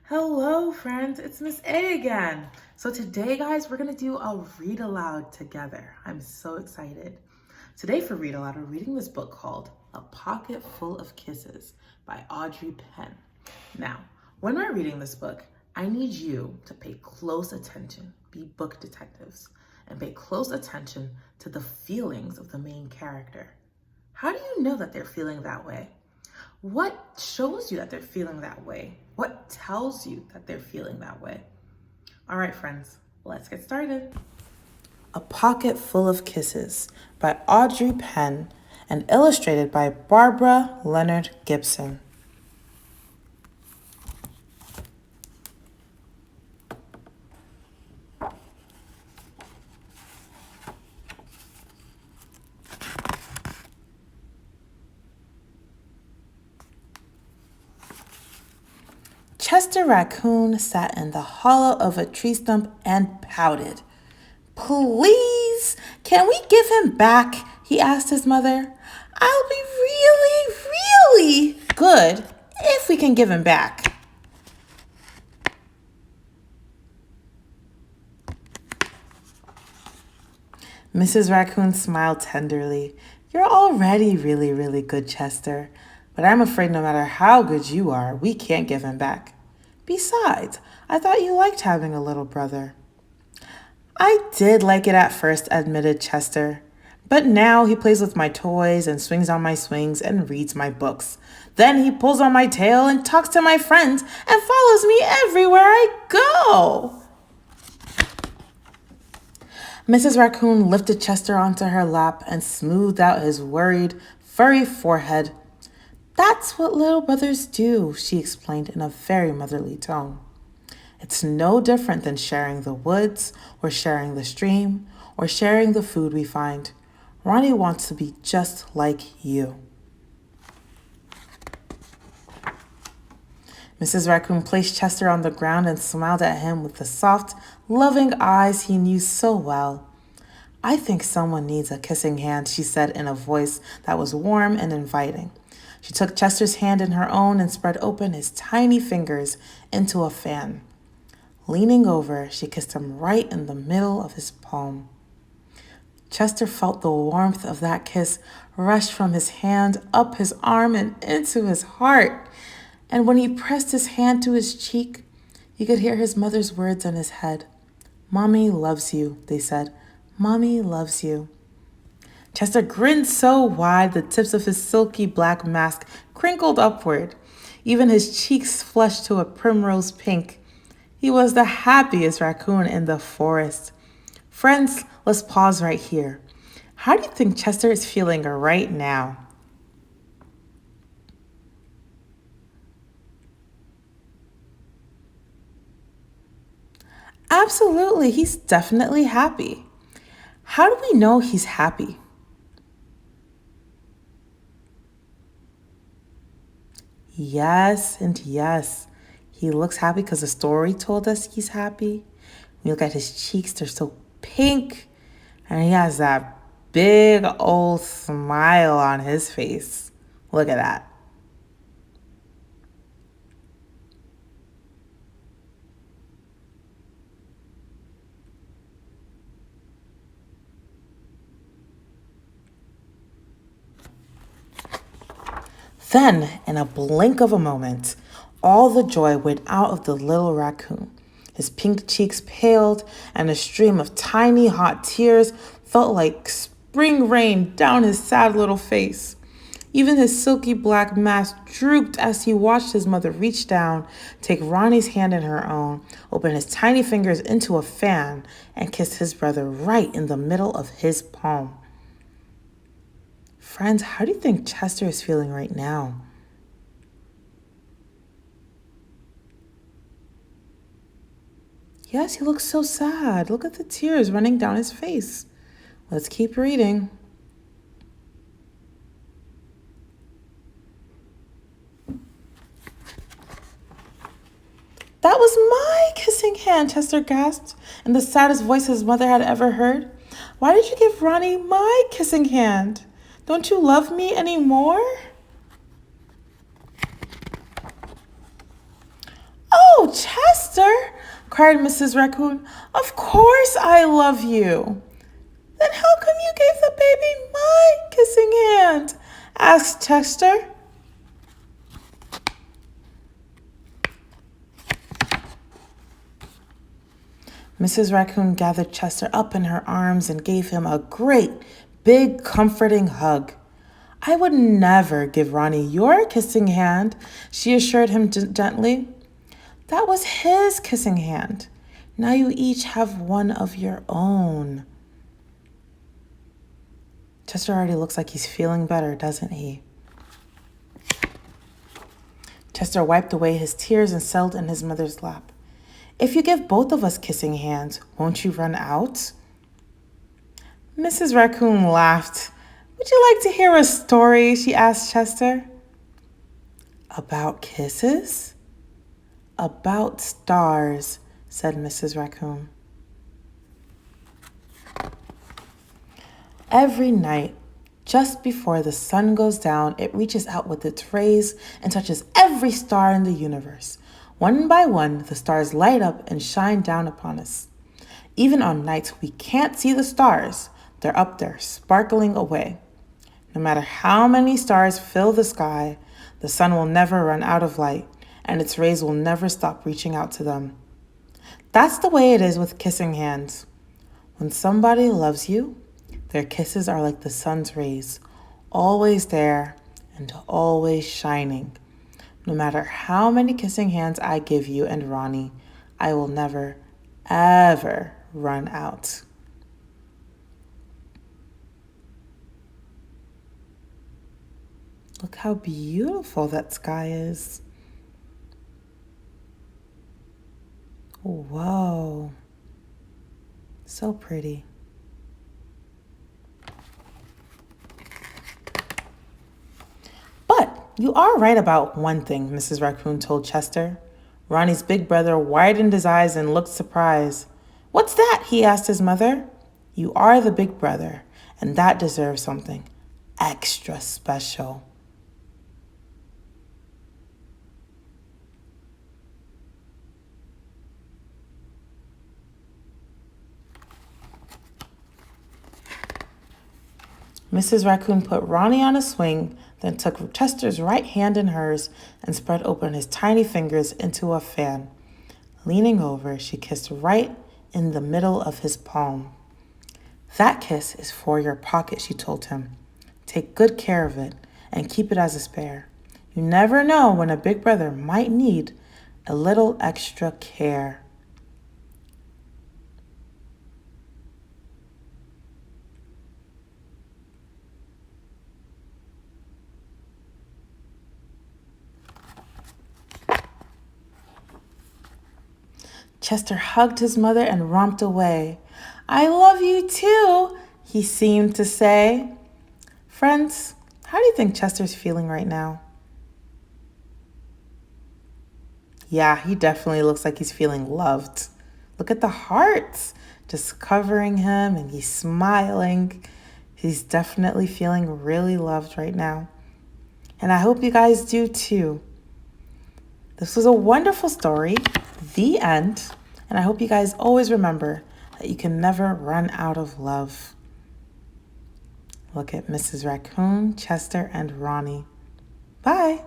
Hello friends, it's Miss A again. So today guys, we're gonna do a read aloud together. I'm so excited. Today for read aloud, we're reading this book called A Pocket Full of Kisses by Audrey Penn. Now, when we're reading this book, I need you to pay close attention, be book detectives, and pay close attention to the feelings of the main character. How do you know that they're feeling that way? What shows you that they're feeling that way? What tells you that they're feeling that way? All right, friends, let's get started. A Pocket Full of Kisses by Audrey Penn and illustrated by Barbara Leonard Gibson. Chester Raccoon sat in the hollow of a tree stump and pouted. "Please, can we give him back?" he asked his mother. "I'll be really, really good if we can give him back." Mrs. Raccoon smiled tenderly. "You're already really, really good, Chester. But I'm afraid no matter how good you are, we can't give him back. Besides, I thought you liked having a little brother." "I did like it at first," admitted Chester. "But now he plays with my toys and swings on my swings and reads my books. Then he pulls on my tail and talks to my friends and follows me everywhere I go." Mrs. Raccoon lifted Chester onto her lap and smoothed out his worried, furry forehead. "That's what little brothers do," she explained in a very motherly tone. "It's no different than sharing the woods or sharing the stream or sharing the food we find. Ronnie wants to be just like you." Mrs. Raccoon placed Chester on the ground and smiled at him with the soft, loving eyes he knew so well. "I think someone needs a kissing hand," she said in a voice that was warm and inviting. She took Chester's hand in her own and spread open his tiny fingers into a fan. Leaning over, she kissed him right in the middle of his palm. Chester felt the warmth of that kiss rush from his hand up his arm and into his heart. And when he pressed his hand to his cheek, he could hear his mother's words in his head. "Mommy loves you," they said. "Mommy loves you." Chester grinned so wide the tips of his silky black mask crinkled upward. Even his cheeks flushed to a primrose pink. He was the happiest raccoon in the forest. Friends, let's pause right here. How do you think Chester is feeling right now? Absolutely, he's definitely happy. How do we know he's happy? Yes and yes. He looks happy because the story told us he's happy. When you look at his cheeks, they're so pink. And he has that big old smile on his face. Look at that. Then, in a blink of a moment, all the joy went out of the little raccoon. His pink cheeks paled, and a stream of tiny hot tears felt like spring rain down his sad little face. Even his silky black mask drooped as he watched his mother reach down, take Ronnie's hand in her own, open his tiny fingers into a fan, and kiss his brother right in the middle of his palm. Friends, how do you think Chester is feeling right now? Yes, he looks so sad. Look at the tears running down his face. Let's keep reading. "That was my kissing hand," Chester gasped, in the saddest voice his mother had ever heard. "Why did you give Ronnie my kissing hand? Don't you love me anymore?" "Oh, Oh, Chester, cried Mrs. Raccoon. Of course I love you. Then how come you gave the baby my kissing hand? Asked Chester. Mrs. Raccoon gathered Chester up in her arms and gave him a great, big, comforting hug. I would never give Ronnie your kissing hand, she assured him gently. That was his kissing hand. Now you each have one of your own. Chester already looks like he's feeling better, doesn't he? Chester wiped away his tears and settled in his mother's lap. If you give both of us kissing hands, won't you run out? Mrs. Raccoon laughed. Would you like to hear a story? She asked Chester. About kisses? About stars, said Mrs. Raccoon. Every night, just before the sun goes down, it reaches out with its rays and touches every star in the universe. One by one, the stars light up and shine down upon us. Even on nights we can't see the stars, they're up there, sparkling away. No matter how many stars fill the sky, the sun will never run out of light, and its rays will never stop reaching out to them. That's the way it is with kissing hands. When somebody loves you, their kisses are like the sun's rays, always there and always shining. No matter how many kissing hands I give you and Ronnie, I will never, ever run out. Look how beautiful that sky is. Whoa, so pretty. But you are right about one thing, Mrs. Raccoon told Chester. Ronnie's big brother widened his eyes and looked surprised. What's that? He asked his mother. You are the big brother, and that deserves something extra special. Mrs. Raccoon put Ronnie on a swing, then took Chester's right hand in hers and spread open his tiny fingers into a fan. Leaning over, she kissed right in the middle of his palm. That kiss is for your pocket, she told him. Take good care of it and keep it as a spare. You never know when a big brother might need a little extra care. Chester hugged his mother and romped away. I love you too, he seemed to say. Friends, how do you think Chester's feeling right now? Yeah, he definitely looks like he's feeling loved. Look at the hearts just covering him and he's smiling. He's definitely feeling really loved right now. And I hope you guys do too. This was a wonderful story. The end. And I hope you guys always remember that you can never run out of love. Look at Mrs. Raccoon, Chester, and Ronnie. Bye.